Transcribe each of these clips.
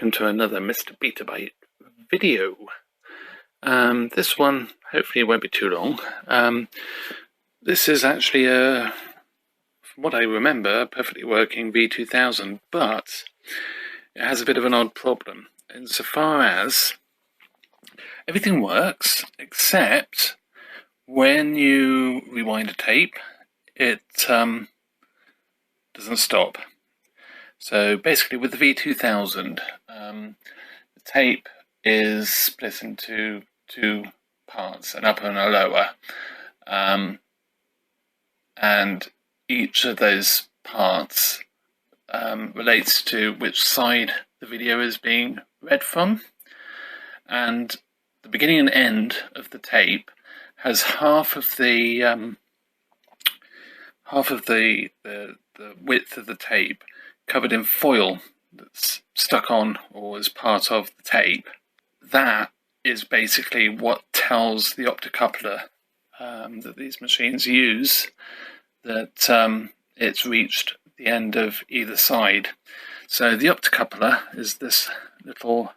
welcome to another Mr. Betabyte video. This one hopefully won't be too long. This is actually from what I remember, a perfectly working V2000, but it has a bit of an odd problem insofar as everything works except when you rewind a tape, it doesn't stop. So basically with the V2000, the tape is split into two parts, an upper and a lower, and each of those parts relates to which side the video is being read from, and the beginning and end of the tape has half of the width of the tape covered in foil that's stuck on or as part of the tape. That is basically what tells the optocoupler that these machines use that it's reached the end of either side. So the optocoupler is this little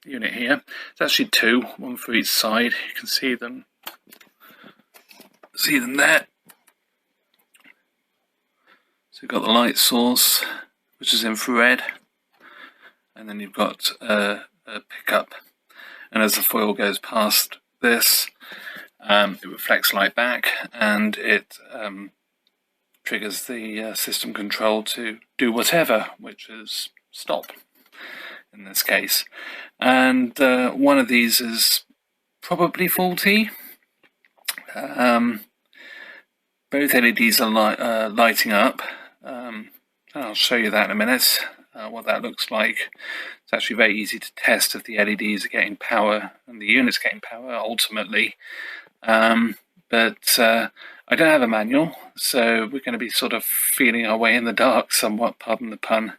unit here. It's actually two, one for each side. You can see them there. So you've got the light source, which is infrared, and then you've got a pickup, and as the foil goes past this, it reflects light back, and it triggers the system control to do whatever, which is stop in this case. And one of these is probably faulty. Both LEDs are lighting up. I'll show you that in a minute, what that looks like. It's actually very easy to test if the LEDs are getting power and the unit's getting power ultimately. But I don't have a manual, so we're going to be sort of feeling our way in the dark somewhat, pardon the pun.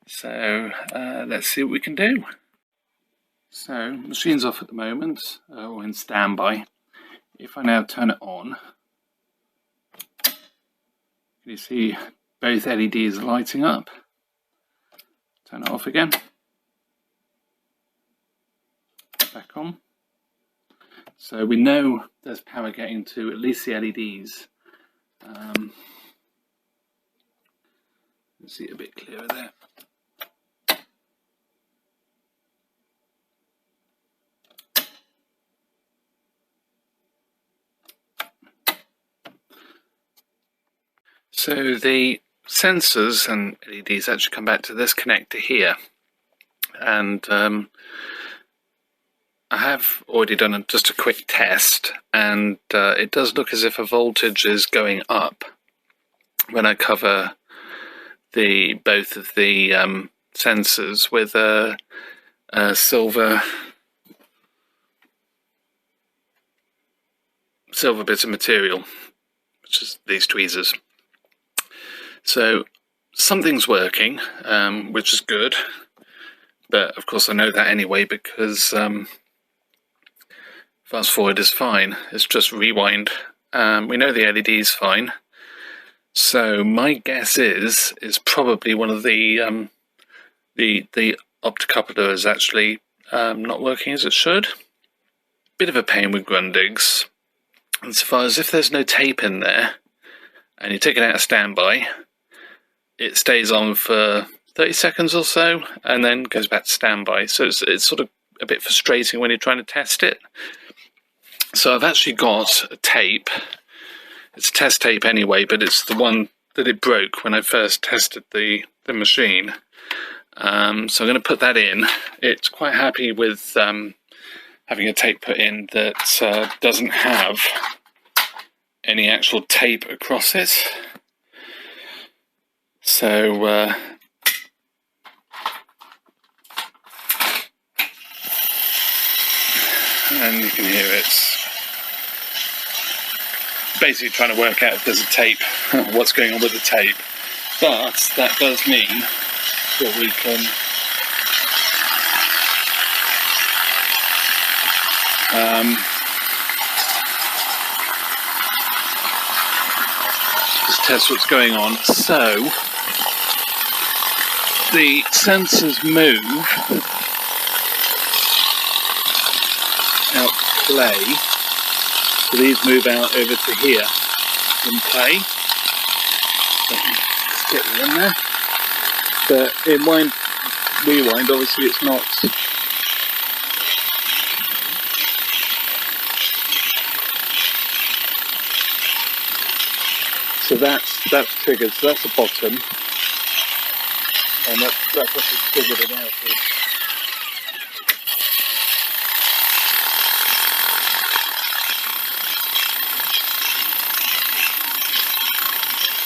So let's see what we can do. So machine's off at the moment, or in standby. If I now turn it on, you see both LEDs lighting up. Turn it off again. Back on. So we know there's power getting to at least the LEDs. Let's see it a bit clearer there. So the sensors and LEDs actually come back to this connector here, and I have already done just a quick test, and it does look as if a voltage is going up when I cover both of the sensors with a silver bit of material, which is these tweezers. So something's working, which is good, but of course I know that anyway because fast forward is fine, it's just rewind. We know the LED is fine, so my guess is probably one of the optocoupler is actually not working as it should. Bit of a pain with Grundigs, and so far as if there's no tape in there and you take it out of standby, it stays on for 30 seconds or so and then goes back to standby. So it's sort of a bit frustrating when you're trying to test it. So I've actually got a tape. It's a test tape anyway, but it's the one that it broke when I first tested the machine. So I'm going to put that in. It's quite happy with having a tape put in that doesn't have any actual tape across it. So and you can hear it's basically trying to work out if there's a tape, what's going on with the tape. But that does mean that we can just test what's going on. So the sensors move out to play, so these move out over to here in play. Let's get it in there. But in rewind, obviously it's not. So that's triggered. So that's the bottom, and that's what has triggered it out.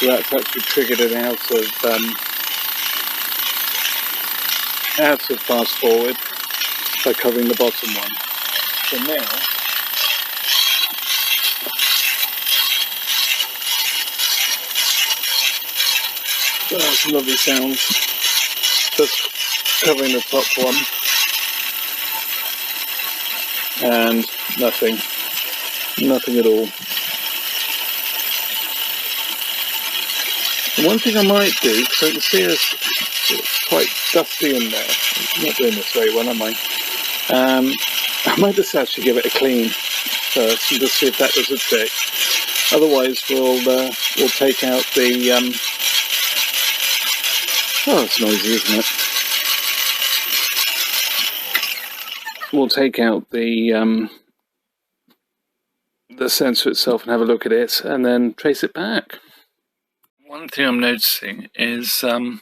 So that's actually triggered it out of fast forward by covering the bottom one. So now some lovely sounds. Just covering the top one, and nothing at all. And one thing I might do, because I can see it's quite dusty in there. I'm not doing this very well, am I? I might just actually give it a clean first and just see if that does a trick. Otherwise, we'll take out the. Oh, it's noisy, isn't it? We'll take out the sensor itself and have a look at it, and then trace it back. One thing I'm noticing is it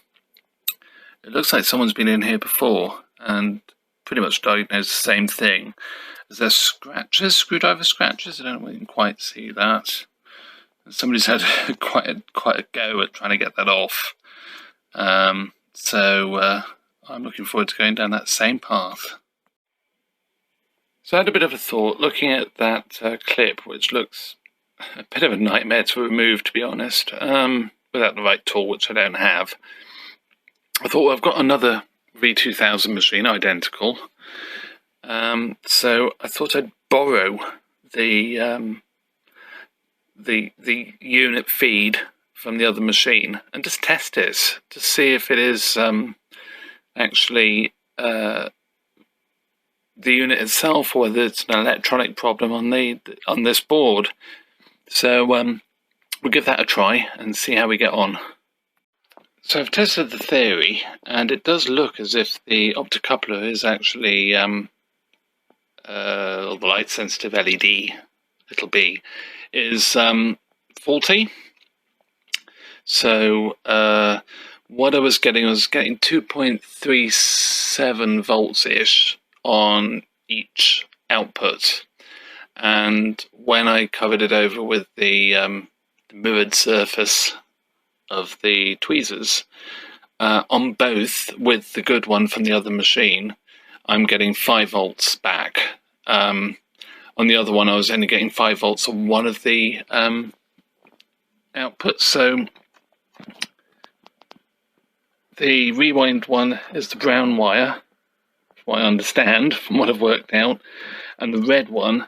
looks like someone's been in here before and pretty much diagnosed the same thing. There's screwdriver scratches. I don't quite see that. Somebody's had quite a go at trying to get that off. So I'm looking forward to going down that same path. So I had a bit of a thought looking at that clip, which looks a bit of a nightmare to remove, to be honest, without the right tool, which I don't have. I thought, well, I've got another V2000 machine, identical. So I thought I'd borrow the unit feed from the other machine and just test it to see if it is actually the unit itself, or whether it's an electronic problem on this board. So we'll give that a try and see how we get on. So I've tested the theory, and it does look as if the optocoupler is actually the light sensitive LED, little b, is faulty. So what I was getting 2.37 volts ish on each output, and when I covered it over with the mirrored surface of the tweezers on both, with the good one from the other machine, I'm getting 5 volts back. On the other one I was only getting 5 volts on one of the outputs. So the rewind one is the brown wire, what I understand from what I've worked out, and the red one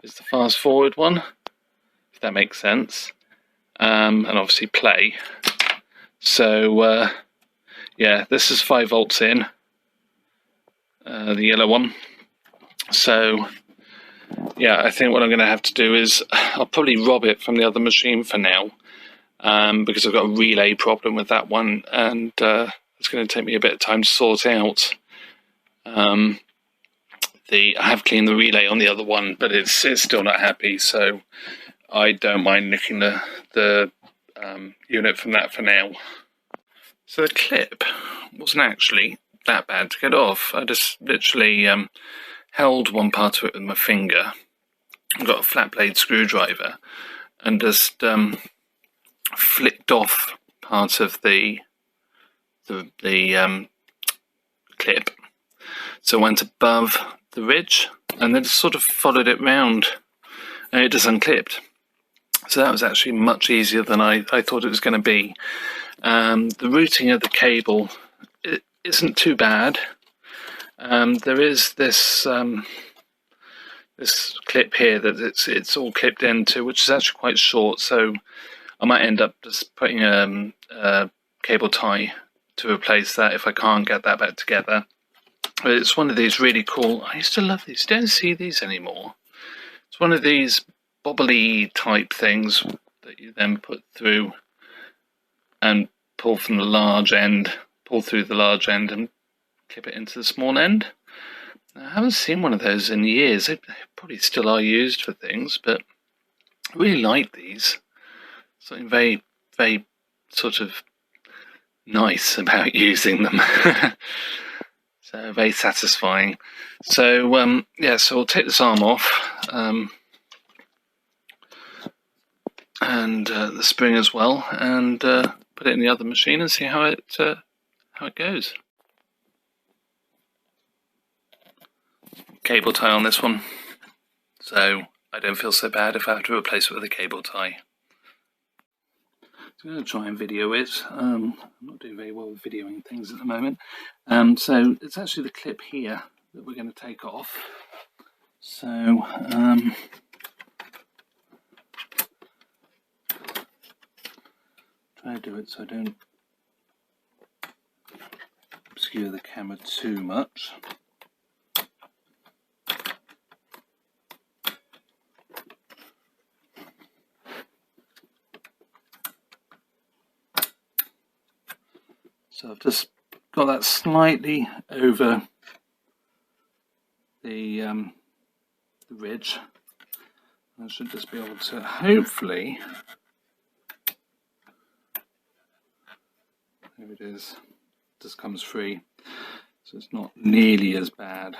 is the fast forward one, if that makes sense, and obviously play. So yeah, this is 5 volts in, the yellow one. So yeah, I think what I'm going to have to do is I'll probably rob it from the other machine for now, because I've got a relay problem with that one, and it's going to take me a bit of time to sort out. I have cleaned the relay on the other one, but it's still not happy, so I don't mind nicking the unit from that for now. So the clip wasn't actually that bad to get off. I just literally held one part of it with my finger, got a flat blade screwdriver, and just flicked off part of the clip. So it went above the ridge, and then just sort of followed it round, and it just unclipped. So that was actually much easier than I thought it was going to be. The routing of the cable isn't too bad. There is this this clip here that it's all clipped into, which is actually quite short, so I might end up just putting a cable tie to replace that if I can't get that back together. But it's one of these really cool, I used to love these, don't see these anymore. It's one of these bobbly type things that you then put through and pull from the large end, pull through the large end and clip it into the small end. I haven't seen one of those in years. They probably still are used for things, but I really like these. Something very, very sort of nice about using them. So very satisfying. So yeah, so we'll take this arm off and the spring as well, and put it in the other machine and see how it goes. Cable tie on this one, so I don't feel so bad if I have to replace it with a cable tie. So I'm going to try and video it. I'm not doing very well with videoing things at the moment. So it's actually the clip here that we're going to take off. So try to do it so I don't obscure the camera too much. So I've just got that slightly over the ridge. I should just be able to hopefully, there it is, just comes free, so it's not nearly as bad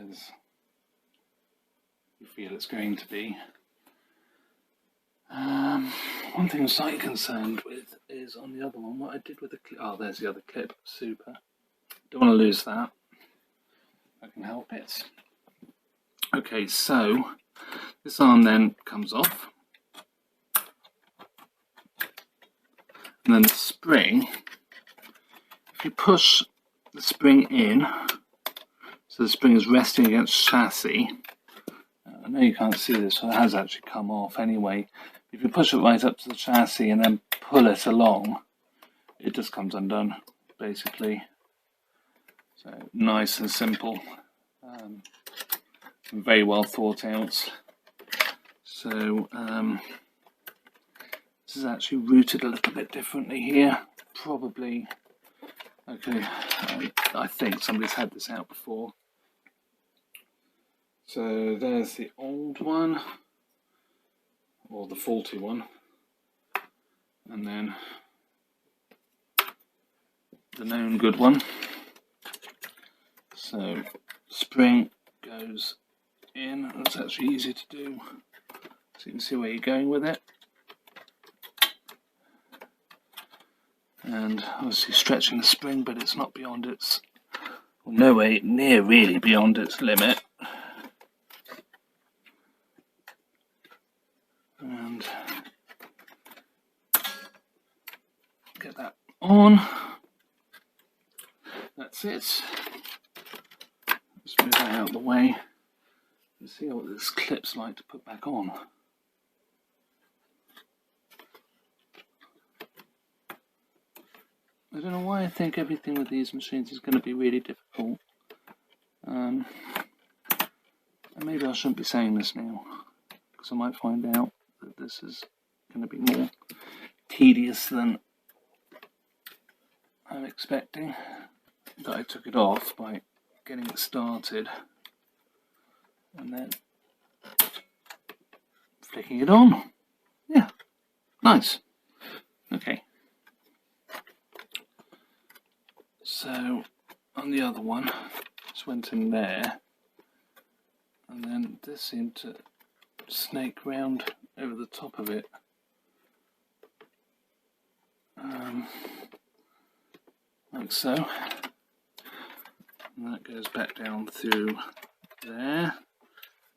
as you feel it's going to be. One thing I'm slightly concerned with is on the other one, what I did with the clip. Oh, there's the other clip. Super. Don't want to lose that. I can help it. Okay, so this arm then comes off. And then the spring, if you push the spring in, so the spring is resting against chassis. I know you can't see this, so it has actually come off anyway. If you push it right up to the chassis and then pull it along, it just comes undone, basically. So nice and simple, very well thought out. So this is actually routed a little bit differently here. Probably, okay, I think somebody's had this out before. So there's the old one, or the faulty one, and then the known good one. So spring goes in, that's actually easy to do, so you can see where you're going with it. And obviously stretching the spring, but it's not beyond its, well, nowhere near really beyond its limit. And get that on. That's it. Just move that out of the way and see what this clip's like to put back on. I don't know why I think everything with these machines is going to be really difficult. And maybe I shouldn't be saying this now, because I might find out that this is going to be more tedious than I'm expecting. But I took it off by getting it started and then flicking it on. Yeah, nice. Okay. So on the other one, just went in there, and then this seemed to snake round over the top of it. Like so. And that goes back down through there,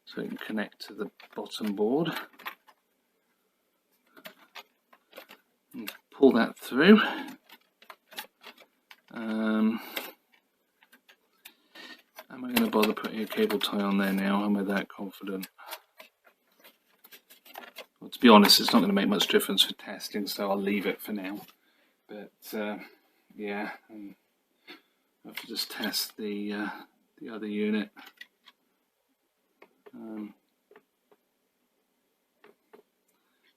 so it can connect to the bottom board. And pull that through. Am I going to bother putting a cable tie on there now? Am I that confident? Well, to be honest, it's not going to make much difference for testing, so I'll leave it for now. But yeah, and I have to just test the other unit.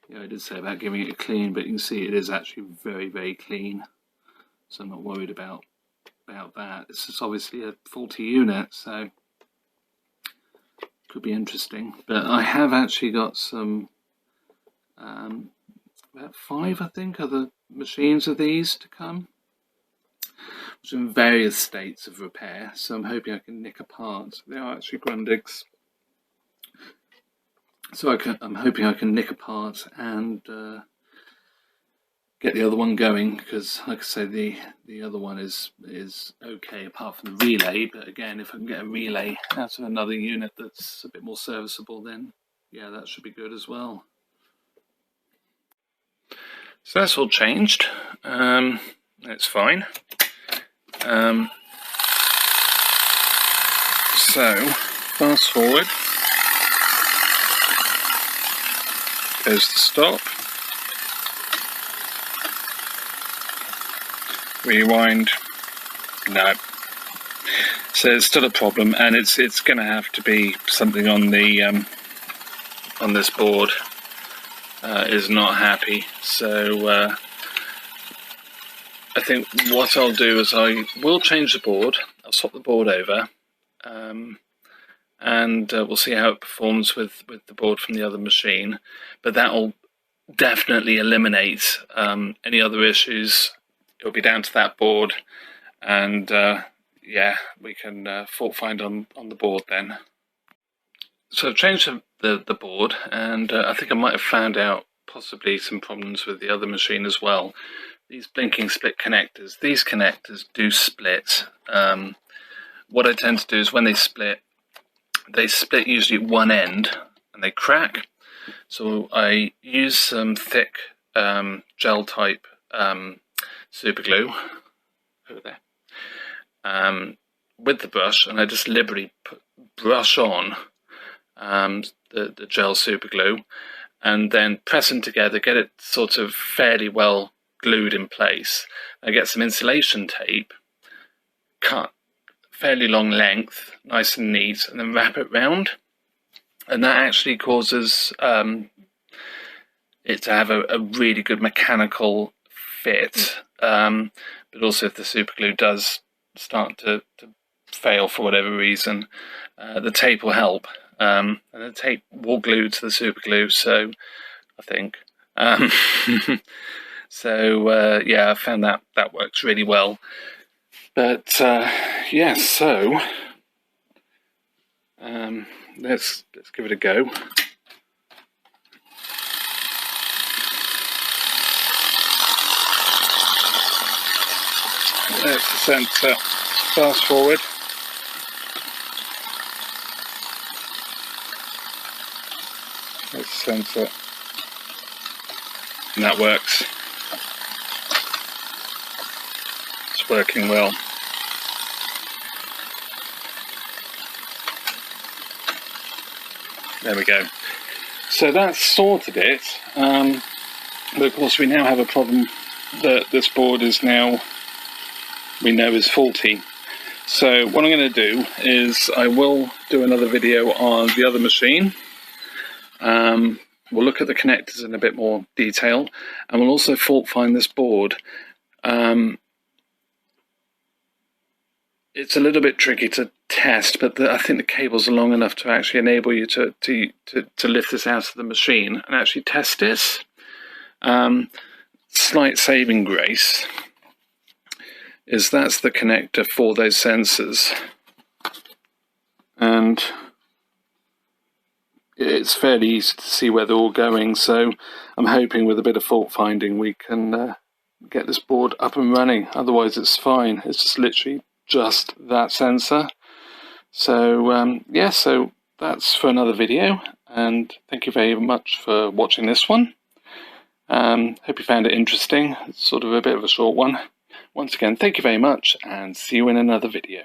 Yeah, I did say about giving it a clean, but you can see it is actually very, very clean. So I'm not worried about that. This is obviously a faulty unit, so could be interesting. But I have actually got some, about 5, I think, other machines of these to come, which are in various states of repair. So I'm hoping I can nick apart. They are actually Grundigs. So I'm hoping I can nick apart and get the other one going, because like I say, the other one is okay apart from the relay. But again, if I can get a relay out of another unit that's a bit more serviceable, then yeah, that should be good as well. So that's all changed. That's fine. So fast forward goes the stop. Rewind. No. So it's still a problem, and it's going to have to be something on the on this board. Is not happy. So I think what I'll do is I will change the board. I'll swap the board over, and we'll see how it performs with the board from the other machine. But that will definitely eliminate any other issues. It'll be down to that board, and yeah, we can fault find on the board then. So I've changed the board, and I think I might have found out possibly some problems with the other machine as well. These blinking split connectors, these connectors do split. What I tend to do is when they split usually at one end and they crack. So I use some thick gel type super glue over there with the brush, and I just liberally brush on the gel super glue, and then press them together, get it sort of fairly well glued in place. I get some insulation tape, cut fairly long length, nice and neat, and then wrap it round, and that actually causes it to have a really good mechanical fit. But also if the super glue does start to fail for whatever reason, the tape will help. And the tape will glue to the super glue, so I think. So yeah, I found that works really well. But yeah, so let's give it a go. There's the sensor. Fast forward. There's the sensor. And that works. It's working well. There we go. So that's sorted it. But of course we now have a problem that this board is now, we know is faulty. So what I'm going to do is I will do another video on the other machine. We'll look at the connectors in a bit more detail, and we'll also fault find this board. It's a little bit tricky to test, but I think the cables are long enough to actually enable you to lift this out of the machine and actually test this. Slight saving grace is that's the connector for those sensors, and it's fairly easy to see where they're all going. So I'm hoping with a bit of fault finding we can get this board up and running. Otherwise it's fine. It's just literally just that sensor. So yeah, so that's for another video, and thank you very much for watching this one. Hope you found it interesting. It's sort of a bit of a short one. Once again, thank you very much, and see you in another video.